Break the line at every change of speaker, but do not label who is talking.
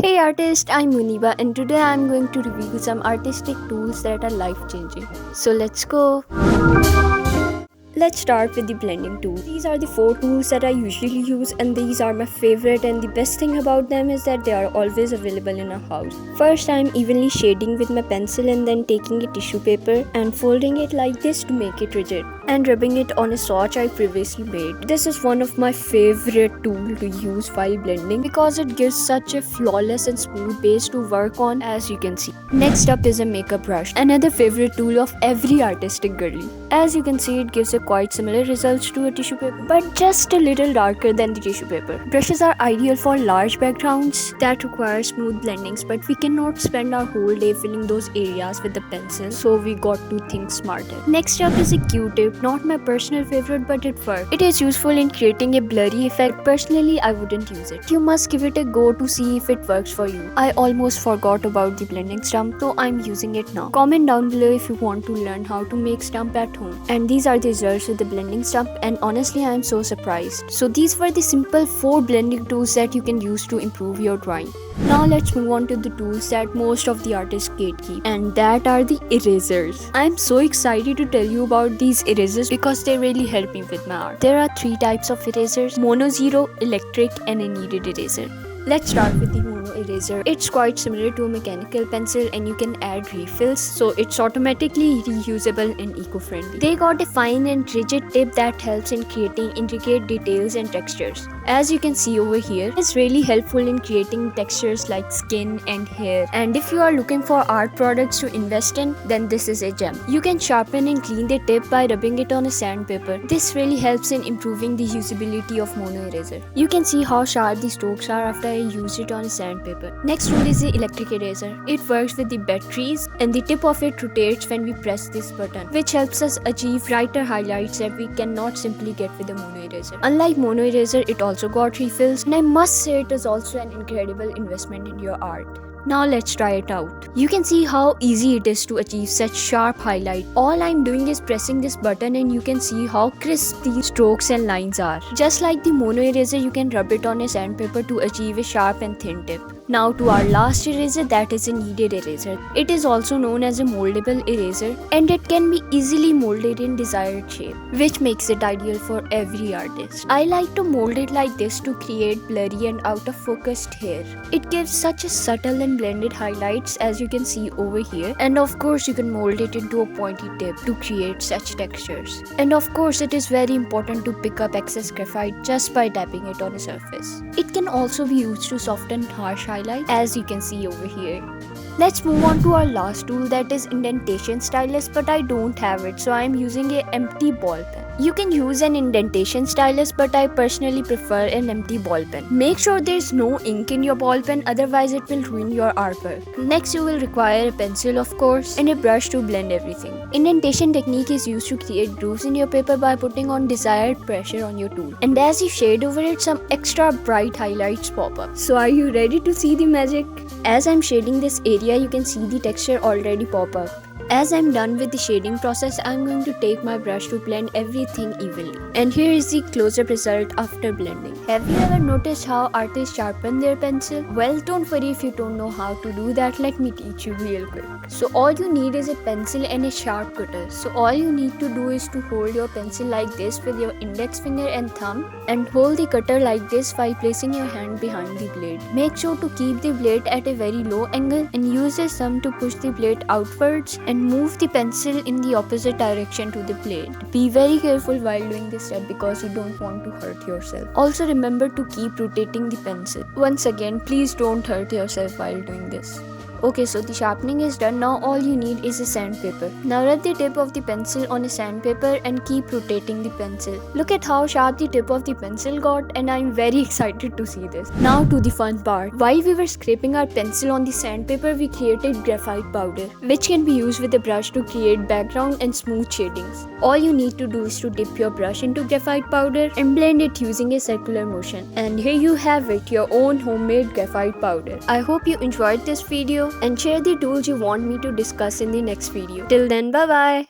Hey artist, I'm Muniba and today I'm going to review some artistic tools that are life changing. So let's go. Let's start with the blending tool. These are the 4 tools that I usually use and these are my favorite, and the best thing about them is that they are always available in our house. First, I'm evenly shading with my pencil and then taking a tissue paper and folding it like this to make it rigid and rubbing it on a swatch I previously made. This is one of my favorite tools to use while blending because it gives such a flawless and smooth base to work on, as you can see. Next up is a makeup brush, another favorite tool of every artistic girly. As you can see, it gives a quite similar results to a tissue paper, but just a little darker than the tissue paper. Brushes are ideal for large backgrounds that require smooth blendings, but we cannot spend our whole day filling those areas with the pencil, so we got to think smarter. Next up is a Q-tip, not my personal favorite, but it works. It is useful in creating a blurry effect. Personally, I wouldn't use it. You must give it a go to see if it works for you. I almost forgot about the blending stump, so I'm using it now. Comment down below if you want to learn how to make stump at home. And these are the results with the blending stump, and honestly I am so surprised. So these were the simple 4 blending tools that you can use to improve your drawing. Now let's move on to the tools that most of the artists gatekeep, and that are the erasers. I'm so excited to tell you about these erasers because they really help me with my art. There are 3 types of erasers: mono, zero, electric, and a kneaded eraser. Let's start with the mono eraser. It's quite similar to a mechanical pencil and you can add refills, so it's automatically reusable and eco-friendly. They got a fine and rigid tip that helps in creating intricate details and textures. As you can see over here, it's really helpful in creating textures like skin and hair. And if you are looking for art products to invest in, then this is a gem. You can sharpen and clean the tip by rubbing it on a sandpaper. This really helps in improving the usability of mono eraser. You can see how sharp the strokes are after I use it on a sandpaper. Next tool is the electric eraser. It works with the batteries and the tip of it rotates when we press this button, which helps us achieve brighter highlights that we cannot simply get with a mono eraser. Unlike mono eraser, it also got refills, and I must say it is also an incredible investment in your art. Now let's try it out. You can see how easy it is to achieve such sharp highlight. All I'm doing is pressing this button and you can see how crisp these strokes and lines are. Just like the mono eraser, you can rub it on a sandpaper to achieve a sharp and thin tip. Now to our last eraser, that is a kneaded eraser. It is also known as a moldable eraser and it can be easily molded in desired shape, which makes it ideal for every artist. I like to mold it like this to create blurry and out of focused hair. It gives such a subtle and blended highlights, as you can see over here, and of course you can mold it into a pointy tip to create such textures. And of course it is very important to pick up excess graphite just by tapping it on a surface. It can also be used to soften harsh highlight, as you can see over here. Let's move on to our last tool, that is Indentation Stylist, but I don't have it, so I am using an empty ball pen. You can use an indentation stylus, but I personally prefer an empty ball pen. Make sure there's no ink in your ball pen, otherwise it will ruin your artwork. Next you will require a pencil of course, and a brush to blend everything. Indentation technique is used to create grooves in your paper by putting on desired pressure on your tool. And as you shade over it, some extra bright highlights pop up. So are you ready to see the magic? As I'm shading this area, you can see the texture already pop up. As I'm done with the shading process, I'm going to take my brush to blend everything evenly. And here is the close-up result after blending. Have you ever noticed how artists sharpen their pencil? Well, don't worry if you don't know how to do that, let me teach you real quick. So all you need is a pencil and a sharp cutter. So all you need to do is to hold your pencil like this with your index finger and thumb, and hold the cutter like this while placing your hand behind the blade. Make sure to keep the blade at a very low angle and use your thumb to push the blade outwards and move the pencil in the opposite direction to the blade. Be very careful while doing this step because you don't want to hurt yourself. Also remember to keep rotating the pencil. Once again, please don't hurt yourself while doing this. Okay, so the sharpening is done. Now all you need is a sandpaper. Now rub the tip of the pencil on a sandpaper and keep rotating the pencil. Look at how sharp the tip of the pencil got, and I'm very excited to see this. Now to the fun part. While we were scraping our pencil on the sandpaper, we created graphite powder, which can be used with a brush to create background and smooth shadings. All you need to do is to dip your brush into graphite powder and blend it using a circular motion. And here you have it, your own homemade graphite powder. I hope you enjoyed this video and share the tools you want me to discuss in the next video. Till then, bye bye.